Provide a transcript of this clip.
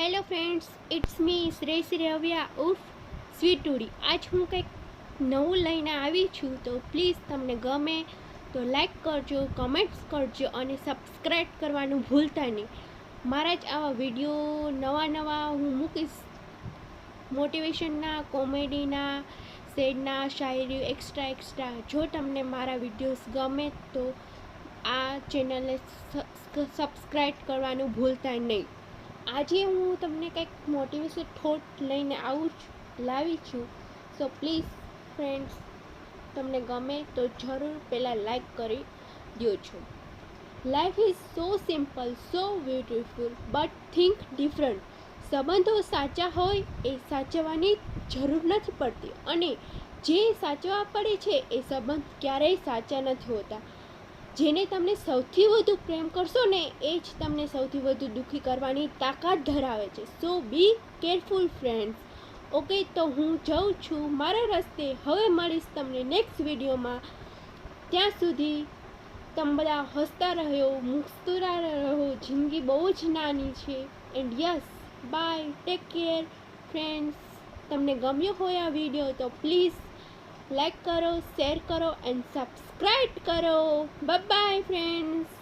Hello friends, it's મી શ્રેયસી રવ્યા ઉર્ફ સ્વીટુડી. આજ હું કંઈક નવું લઈને આવી છું, તો પ્લીઝ તમને ગમે તો લાઈક કરજો, કમેન્ટ્સ કરજો અને સબસ્ક્રાઈબ કરવાનું ભૂલતા નહીં. મારા જ આવા વિડીયો નવા હું મૂકીશ, મોટિવેશનના, કોમેડીના, સેડના, શાયરી, એક્સ્ટ્રા. જો તમને મારા વિડીયોઝ ગમે તો આ ચેનલને સબસ્ક્રાઈબ કરવાનું ભૂલતા નહીં. આજે હું તમને કંઈક મોટિવેશન થોટ લઈને લાવી છું. સો પ્લીઝ ફ્રેન્ડ્સ, તમને ગમે તો જરૂર પહેલાં લાઈક કરી દો છો. Life is so simple, so beautiful, but think different. સંબંધો સાચા હોય એ સાચવવાની જરૂર નથી પડતી, અને જે સાચવવા પડે છે એ સંબંધ ક્યારેય સાચા નથી હોતા. જેને તમને સૌથી વધુ પ્રેમ કરશો ને, એ જ તમને સૌથી વધુ દુઃખી કરવાની તાકાત ધરાવે છે. સો બી કેરફુલ ફ્રેન્ડ્સ. ઓકે, તો હું જાઉં છું મારા રસ્તે. હવે મળીશ તમને નેક્સ્ટ વિડીયોમાં. ત્યાં સુધી તમે બધા હસતા રહ્યો, મુસ્કુરા રહો. જિંદગી બહુ જ નાની છે. And yes, bye, take care friends. તમને ગમ્યો હોય આ વિડીયો તો પ્લીઝ લાઈક કરો, શેર કરો એન્ડ સબસ્ક્રાઈબ કરો. Bye bye friends.